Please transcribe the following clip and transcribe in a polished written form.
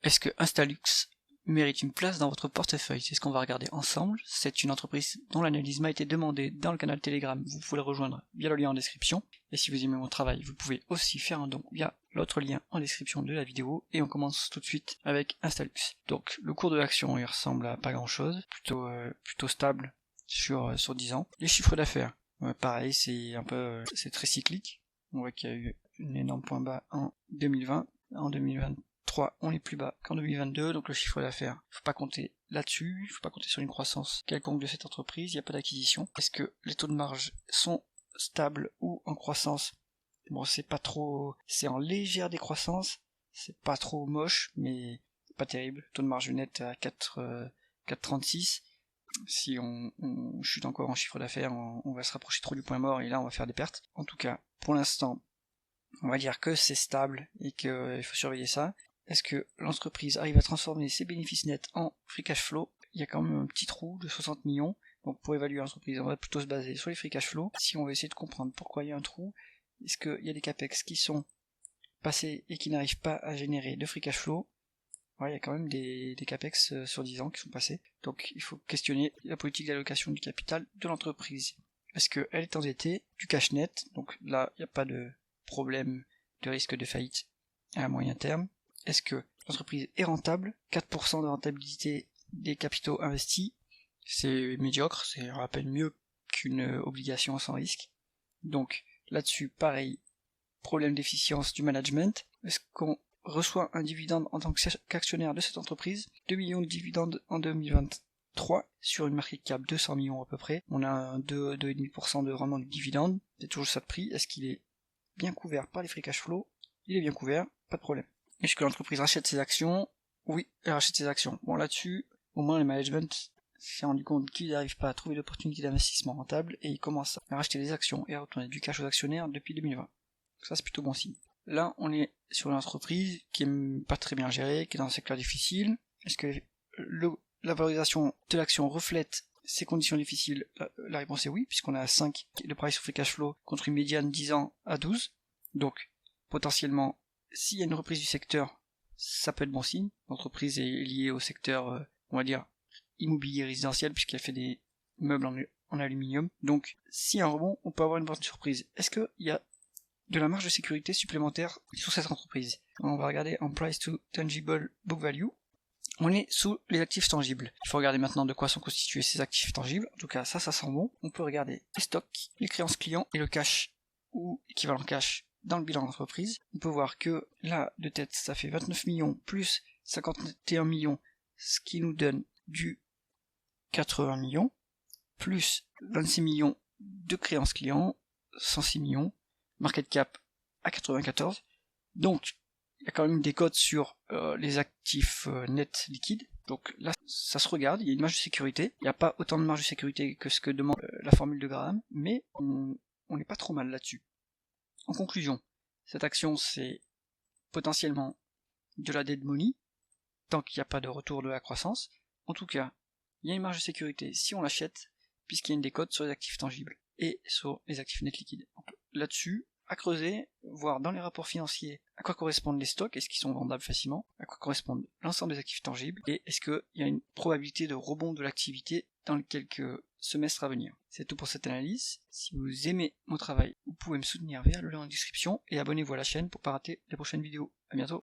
Est-ce que Instalux mérite une place dans votre portefeuille? C'est ce qu'on va regarder ensemble. C'est une entreprise dont l'analyse m'a été demandée dans le canal Telegram. Vous pouvez le rejoindre via le lien en description. Et si vous aimez mon travail, vous pouvez aussi faire un don via l'autre lien en description de la vidéo. Et on commence tout de suite avec Instalux. Donc le cours de l'action il ressemble à pas grand chose, plutôt stable sur 10 ans. Les chiffres d'affaires, pareil, c'est très cyclique. On voit qu'il y a eu un énorme point bas en 2020, en 2023 on est plus bas qu'en 2022, donc le chiffre d'affaires, faut pas compter là-dessus, il faut pas compter sur une croissance quelconque de cette entreprise, il n'y a pas d'acquisition. Est-ce que les taux de marge sont stables ou en croissance? Bon, c'est pas trop, c'est en légère décroissance, c'est pas trop moche, mais pas terrible. Taux de marge net à 4,36. Si on chute encore en chiffre d'affaires, on va se rapprocher trop du point mort et là on va faire des pertes. En tout cas, pour l'instant, on va dire que c'est stable et qu'il faut surveiller ça. Est-ce que l'entreprise arrive à transformer ses bénéfices nets en free cash flow? Il y a quand même un petit trou de 60 millions. Donc pour évaluer l'entreprise, on va plutôt se baser sur les free cash flow. Si on veut essayer de comprendre pourquoi il y a un trou, est-ce qu'il y a des capex qui sont passés et qui n'arrivent pas à générer de free cash flow? Ouais, il y a quand même des capex sur 10 ans qui sont passés. Donc il faut questionner la politique d'allocation du capital de l'entreprise. Est-ce qu'elle est endettée? Du cash net, donc là il n'y a pas de problème de risque de faillite à moyen terme. Est-ce que l'entreprise est rentable? 4% de rentabilité des capitaux investis, c'est médiocre, c'est un rappel mieux qu'une obligation sans risque. Donc là-dessus, pareil, problème d'efficience du management. Est-ce qu'on reçoit un dividende en tant qu'actionnaire de cette entreprise? 2 millions de dividendes en 2023 sur une market cap 200 millions à peu près. On a un 2,5% de rendement du dividende. C'est toujours ça de prix. Est-ce qu'il est bien couvert par les free cash flow? Il est bien couvert, pas de problème. Est-ce que l'entreprise rachète ses actions? Oui, elle rachète ses actions. Bon, là-dessus, au moins le management s'est rendu compte qu'il n'arrive pas à trouver d'opportunités d'investissement rentable et il commence à racheter des actions et à retourner du cash aux actionnaires depuis 2020. Ça, c'est plutôt bon signe. Là, on est sur une entreprise qui est pas très bien gérée, qui est dans un secteur difficile. Est-ce que la valorisation de l'action reflète ces conditions difficiles? La réponse est oui, puisqu'on est à 5 de price sur free cash flow contre une médiane 10 ans à 12. Donc, potentiellement, s'il y a une reprise du secteur, ça peut être bon signe. L'entreprise est liée au secteur, on va dire, immobilier résidentiel, puisqu'elle fait des meubles en aluminium. Donc, s'il y a un rebond, on peut avoir une bonne surprise. Est-ce qu'il y a de la marge de sécurité supplémentaire sur cette entreprise? On va regarder en price to tangible book value. On est sous les actifs tangibles. Il faut regarder maintenant de quoi sont constitués ces actifs tangibles. En tout cas, ça sent bon. On peut regarder les stocks, les créances clients et le cash ou équivalent cash dans le bilan d'entreprise. On peut voir que là, de tête, ça fait 29 millions plus 51 millions, ce qui nous donne du 80 millions, plus 26 millions de créances clients, 106 millions, market cap à 94. Donc, il y a quand même des codes sur les actifs nets liquides. Donc là, ça se regarde, il y a une marge de sécurité. Il n'y a pas autant de marge de sécurité que ce que demande la formule de Graham, mais on n'est pas trop mal là-dessus. En conclusion, cette action, c'est potentiellement de la dead money, tant qu'il n'y a pas de retour de la croissance. En tout cas, il y a une marge de sécurité si on l'achète, puisqu'il y a une décote sur les actifs tangibles et sur les actifs nets liquides. Là-dessus, à creuser, voir dans les rapports financiers à quoi correspondent les stocks, est-ce qu'ils sont vendables facilement, à quoi correspondent l'ensemble des actifs tangibles, et est-ce qu'il y a une probabilité de rebond de l'activité dans les quelques semestres à venir. C'est tout pour cette analyse. Si vous aimez mon travail, vous pouvez me soutenir via le lien en description et abonnez-vous à la chaîne pour ne pas rater les prochaines vidéos. À bientôt.